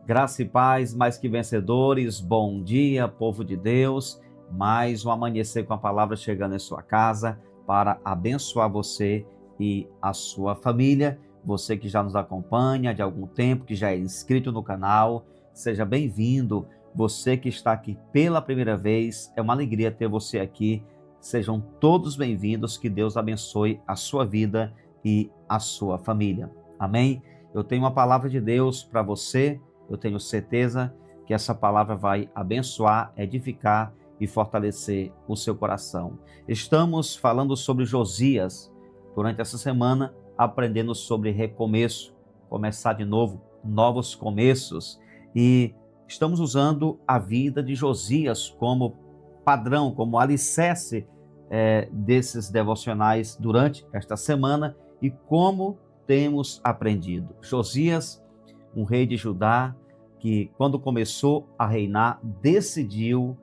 Graça e paz, mais que vencedores, bom dia, povo de Deus. Mais um amanhecer com a palavra chegando em sua casa para abençoar você e a sua família. Você que já nos acompanha de algum tempo, que já é inscrito no canal, seja bem-vindo. Você que está aqui pela primeira vez, é uma alegria ter você aqui. Sejam todos bem-vindos, que Deus abençoe a sua vida e a sua família. Amém? Eu tenho uma palavra de Deus para você. Eu tenho certeza que essa palavra vai abençoar, edificar e fortalecer o seu coração. Estamos falando sobre Josias durante essa semana, aprendendo sobre recomeço, começar de novo, novos começos. E estamos usando a vida de Josias como padrão, como alicerce desses devocionais durante esta semana e como temos aprendido. Josias, um rei de Judá, que quando começou a reinar, decidiu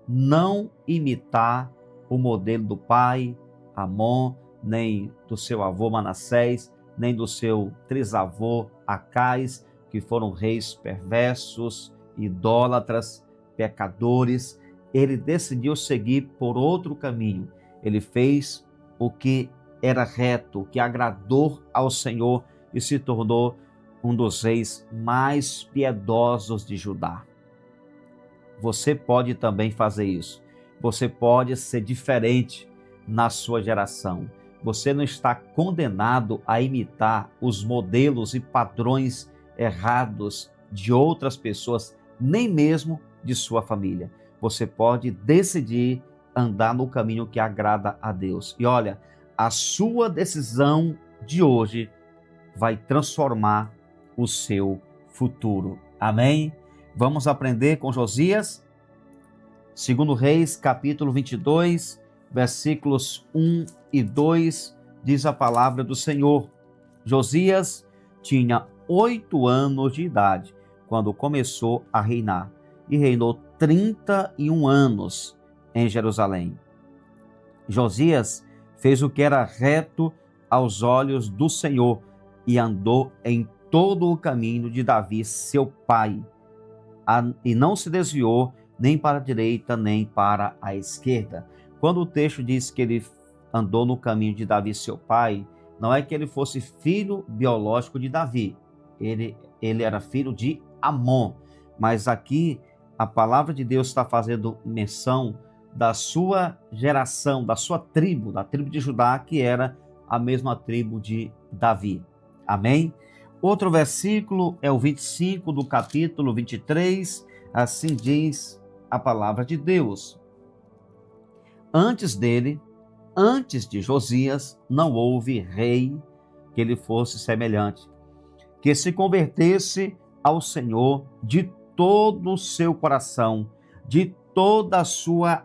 não imitar o modelo do pai, Amon, nem do seu avô Manassés, nem do seu trisavô Acais, que foram reis perversos, idólatras, pecadores. Ele decidiu seguir por outro caminho. Ele fez o que era reto, o que agradou ao Senhor e se tornou um dos reis mais piedosos de Judá. Você pode também fazer isso. Você pode ser diferente na sua geração. Você não está condenado a imitar os modelos e padrões errados de outras pessoas, nem mesmo de sua família. Você pode decidir andar no caminho que agrada a Deus. E olha, a sua decisão de hoje vai transformar o seu futuro. Amém? Vamos aprender com Josias? 2 Reis, capítulo 22, versículos 1 e 2, diz a palavra do Senhor. Josias tinha 8 anos de idade quando começou a reinar e reinou 31 anos em Jerusalém. Josias fez o que era reto aos olhos do Senhor e andou em todo o caminho de Davi, seu pai, e não se desviou nem para a direita, nem para a esquerda. Quando o texto diz que ele andou no caminho de Davi, seu pai, não é que ele fosse filho biológico de Davi. Ele era filho de Amon. Mas aqui a palavra de Deus está fazendo menção da sua geração, da sua tribo, da tribo de Judá, que era a mesma tribo de Davi. Amém? Outro versículo é o 25 do capítulo 23, assim diz a palavra de Deus. Antes dele, antes de Josias, não houve rei que lhe fosse semelhante, que se convertesse ao Senhor de todo o seu coração, de toda a sua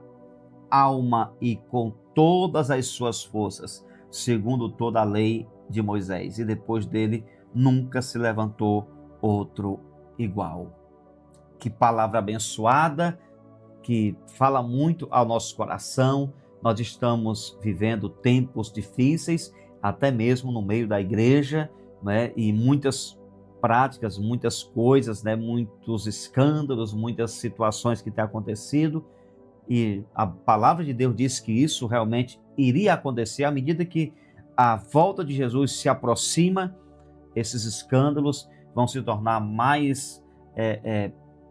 alma e com todas as suas forças, segundo toda a lei de Moisés. E depois dele nunca se levantou outro igual. Que palavra abençoada, que fala muito ao nosso coração. Nós estamos vivendo tempos difíceis, até mesmo no meio da igreja, né? E muitas práticas, muitas coisas, né? Muitos escândalos, muitas situações que têm acontecido. E a palavra de Deus diz que isso realmente iria acontecer à medida que a volta de Jesus se aproxima. Esses escândalos vão se tornar mais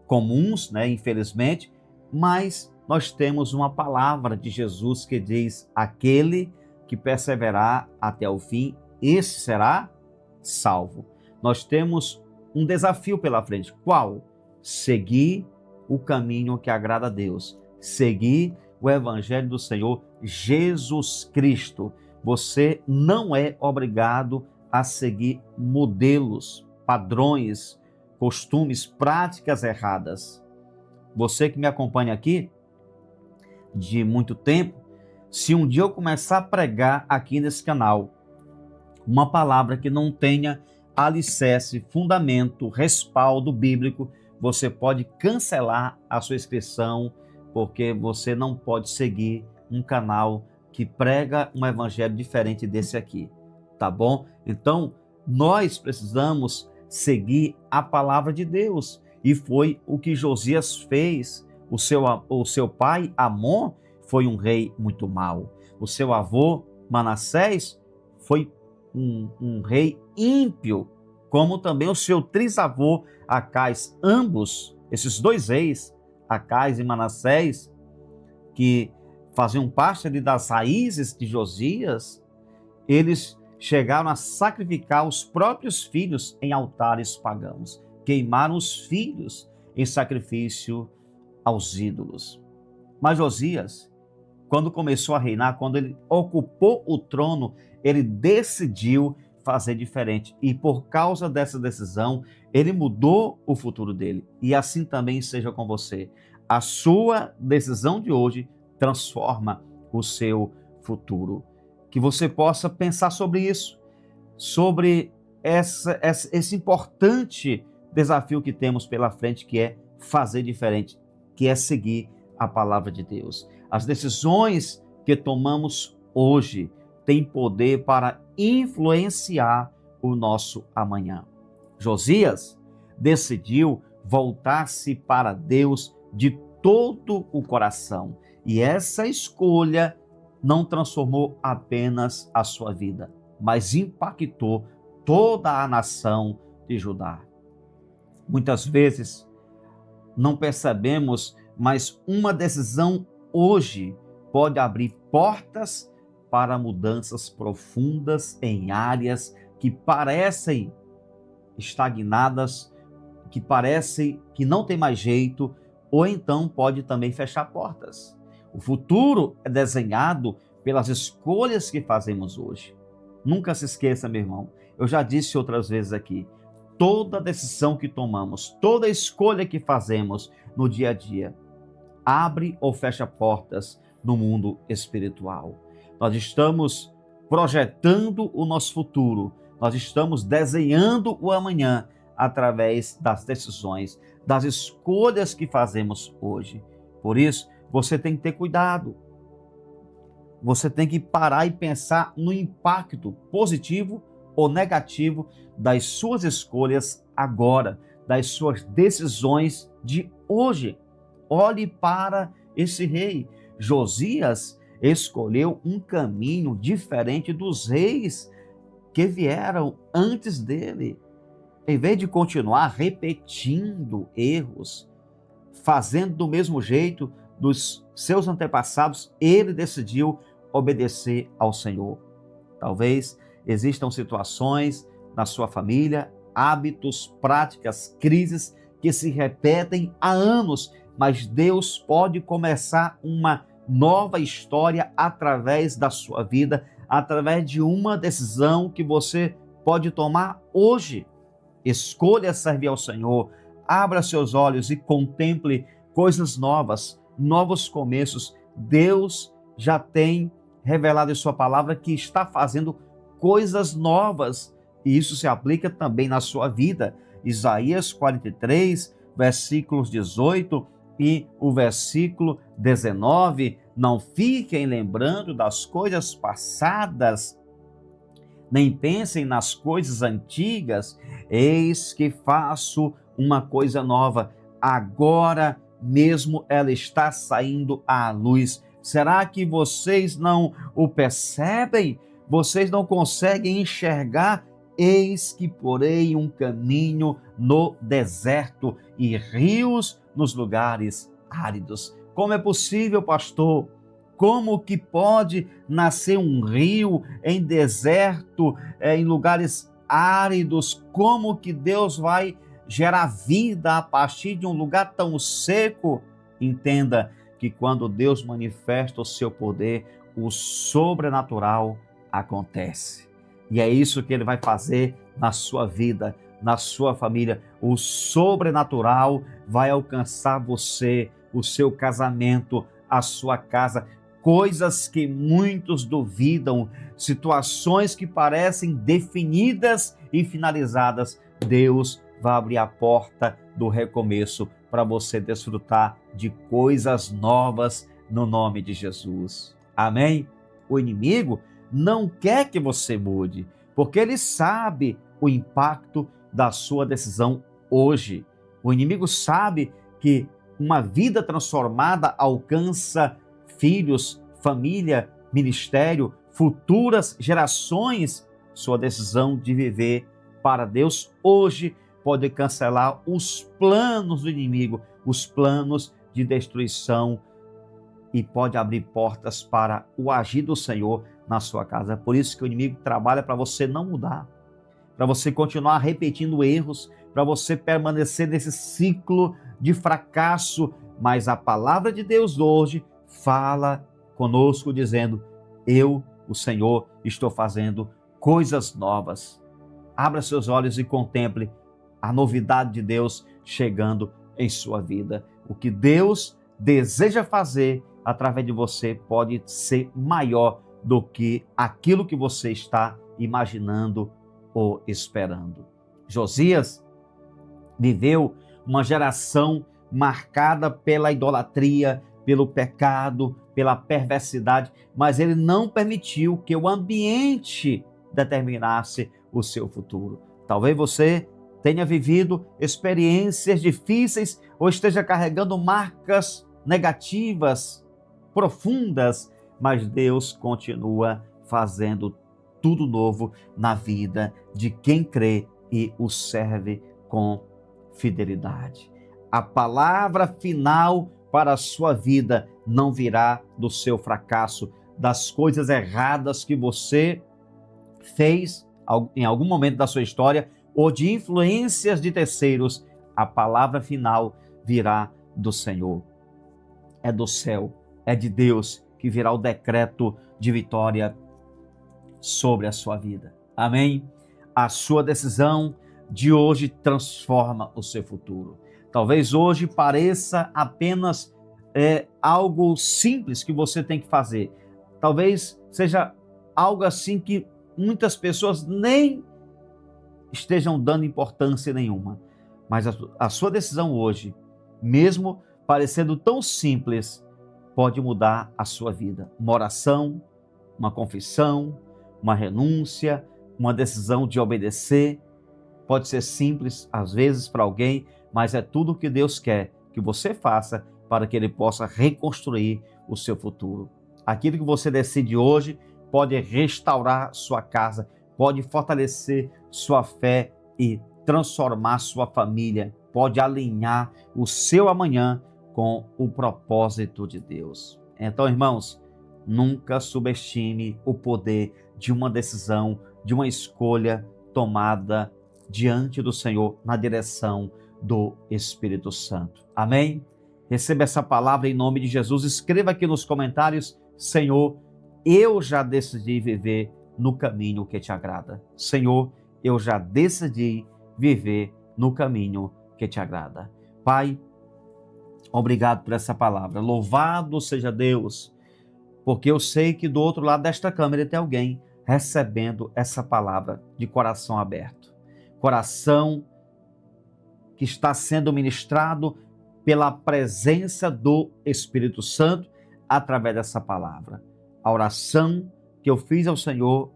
comuns, né? Infelizmente, mas nós temos uma palavra de Jesus que diz: aquele que perseverar até o fim, esse será salvo. Nós temos um desafio pela frente. Qual? Seguir o caminho que agrada a Deus. Seguir o evangelho do Senhor Jesus Cristo. Você não é obrigado a seguir modelos, padrões, costumes, práticas erradas. Você que me acompanha aqui de muito tempo, se um dia eu começar a pregar aqui nesse canal uma palavra que não tenha alicerce, fundamento, respaldo bíblico, você pode cancelar a sua inscrição, porque você não pode seguir um canal que prega um evangelho diferente desse aqui, tá bom? Então, nós precisamos seguir a palavra de Deus. e foi o que Josias fez. O seu pai, Amon, foi um rei muito mau. O seu avô, Manassés, foi um rei ímpio, como também o seu trisavô, Acais. Ambos, esses dois reis, Acais e Manassés, que faziam parte ali das raízes de Josias, eles chegaram a sacrificar os próprios filhos em altares pagãos. Queimaram os filhos em sacrifício aos ídolos. Mas Josias, quando começou a reinar, quando ele ocupou o trono, ele decidiu fazer diferente. E por causa dessa decisão, ele mudou o futuro dele. E assim também seja com você. A sua decisão de hoje transforma o seu futuro. Que você possa pensar sobre isso, sobre esse importante desafio que temos pela frente, que é fazer diferente, que é seguir a palavra de Deus. As decisões que tomamos hoje têm poder para influenciar o nosso amanhã. Josias decidiu voltar-se para Deus de todo o coração. E essa escolha não transformou apenas a sua vida, mas impactou toda a nação de Judá. Muitas vezes não percebemos, mas uma decisão hoje pode abrir portas para mudanças profundas em áreas que parecem estagnadas, que parecem que não tem mais jeito, ou então pode também fechar portas. O futuro é desenhado pelas escolhas que fazemos hoje. Nunca se esqueça, meu irmão, eu já disse outras vezes aqui, toda decisão que tomamos, toda escolha que fazemos no dia a dia, abre ou fecha portas no mundo espiritual. Nós estamos projetando o nosso futuro, nós estamos desenhando o amanhã através das decisões, das escolhas que fazemos hoje. Por isso, você tem que ter cuidado. Você tem que parar e pensar no impacto positivo ou negativo das suas escolhas agora, das suas decisões de hoje. Olhe para esse rei. Josias escolheu um caminho diferente dos reis que vieram antes dele. Em vez de continuar repetindo erros, fazendo do mesmo jeito dos seus antepassados, ele decidiu obedecer ao Senhor. Talvez existam situações na sua família, hábitos, práticas, crises que se repetem há anos, mas Deus pode começar uma nova história através da sua vida, através de uma decisão que você pode tomar hoje. Escolha servir ao Senhor, abra seus olhos e contemple coisas novas, novos começos. Deus já tem revelado em sua palavra que está fazendo coisas novas, e isso se aplica também na sua vida. Isaías 43, versículos 18 e o versículo 19, não fiquem lembrando das coisas passadas, nem pensem nas coisas antigas, eis que faço uma coisa nova, agora mesmo ela está saindo à luz. Será que vocês não o percebem? Vocês não conseguem enxergar? Eis que porei um caminho no deserto e rios nos lugares áridos. Como é possível, pastor? Como que pode nascer um rio em deserto, em lugares áridos? Como que Deus vai gerar vida a partir de um lugar tão seco? Entenda que quando Deus manifesta o seu poder, o sobrenatural acontece. E é isso que Ele vai fazer na sua vida, na sua família. O sobrenatural vai alcançar você, o seu casamento, a sua casa. Coisas que muitos duvidam, situações que parecem definidas e finalizadas, Deus vai abrir a porta do recomeço para você desfrutar de coisas novas no nome de Jesus. Amém? O inimigo não quer que você mude, porque ele sabe o impacto da sua decisão hoje. O inimigo sabe que uma vida transformada alcança filhos, família, ministério, futuras gerações. Sua decisão de viver para Deus hoje pode cancelar os planos do inimigo, os planos de destruição, e pode abrir portas para o agir do Senhor na sua casa. É por isso que o inimigo trabalha para você não mudar, para você continuar repetindo erros, para você permanecer nesse ciclo de fracasso. Mas a palavra de Deus hoje fala conosco dizendo: eu, o Senhor, estou fazendo coisas novas. Abra seus olhos e contemple a novidade de Deus chegando em sua vida. O que Deus deseja fazer através de você pode ser maior do que aquilo que você está imaginando ou esperando. Josias viveu uma geração marcada pela idolatria, pelo pecado, pela perversidade, mas ele não permitiu que o ambiente determinasse o seu futuro. Talvez você tenha vivido experiências difíceis ou esteja carregando marcas negativas, profundas, mas Deus continua fazendo tudo novo na vida de quem crê e o serve com fidelidade. A palavra final para a sua vida não virá do seu fracasso, das coisas erradas que você fez em algum momento da sua história ou de influências de terceiros. A palavra final virá do Senhor. É do céu, é de Deus que virá o decreto de vitória sobre a sua vida. Amém? A sua decisão de hoje transforma o seu futuro. Talvez hoje pareça apenas algo simples que você tem que fazer. Talvez seja algo assim que muitas pessoas nem estejam dando importância nenhuma. Mas a sua decisão hoje, mesmo parecendo tão simples, pode mudar a sua vida. Uma oração, uma confissão, uma renúncia, uma decisão de obedecer. Pode ser simples, às vezes, para alguém, mas é tudo o que Deus quer que você faça para que Ele possa reconstruir o seu futuro. Aquilo que você decide hoje pode restaurar sua casa, pode fortalecer sua fé e transformar sua família, pode alinhar o seu amanhã com o propósito de Deus. Então, irmãos, nunca subestime o poder de uma decisão, de uma escolha tomada diante do Senhor, na direção do Espírito Santo. Amém? Receba essa palavra em nome de Jesus. Escreva aqui nos comentários: Senhor, eu já decidi viver no caminho que te agrada. Senhor, eu já decidi viver no caminho que te agrada. Pai, obrigado por essa palavra. Louvado seja Deus, porque eu sei que do outro lado desta câmera tem alguém recebendo essa palavra de coração aberto. Coração que está sendo ministrado pela presença do Espírito Santo através dessa palavra. A oração que eu fiz ao Senhor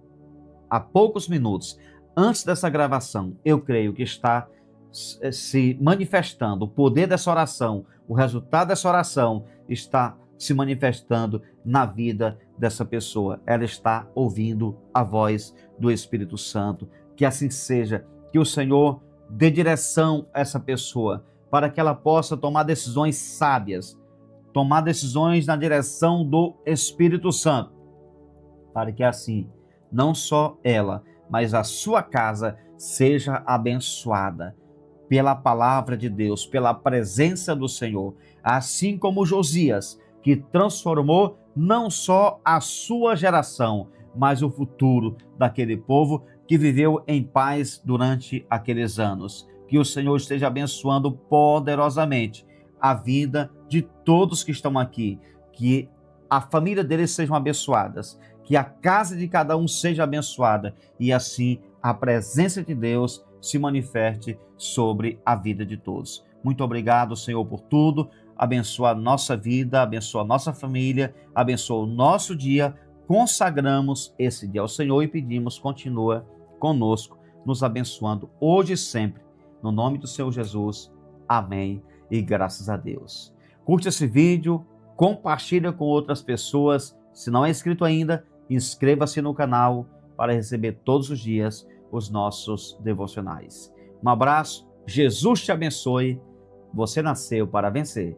há poucos minutos, antes dessa gravação, eu creio que está se manifestando. O poder dessa oração, o resultado dessa oração está se manifestando na vida dessa pessoa. Ela está ouvindo a voz do Espírito Santo. Que assim seja, que o Senhor dê direção a essa pessoa, para que ela possa tomar decisões sábias, tomar decisões na direção do Espírito Santo, para que assim, não só ela, mas a sua casa seja abençoada pela palavra de Deus, pela presença do Senhor, assim como Josias, que transformou não só a sua geração, mas o futuro daquele povo que viveu em paz durante aqueles anos. Que o Senhor esteja abençoando poderosamente a vida de todos que estão aqui, que a família deles sejam abençoadas, que a casa de cada um seja abençoada e assim a presença de Deus se manifeste sobre a vida de todos. Muito obrigado, Senhor, por tudo. Abençoa a nossa vida, abençoa a nossa família, abençoa o nosso dia. Consagramos esse dia ao Senhor e pedimos, continua conosco, nos abençoando hoje e sempre. No nome do Senhor Jesus. Amém e graças a Deus. Curte esse vídeo, compartilha com outras pessoas. Se não é inscrito ainda, inscreva-se no canal para receber todos os dias os nossos devocionais. Um abraço, Jesus te abençoe. Você nasceu para vencer.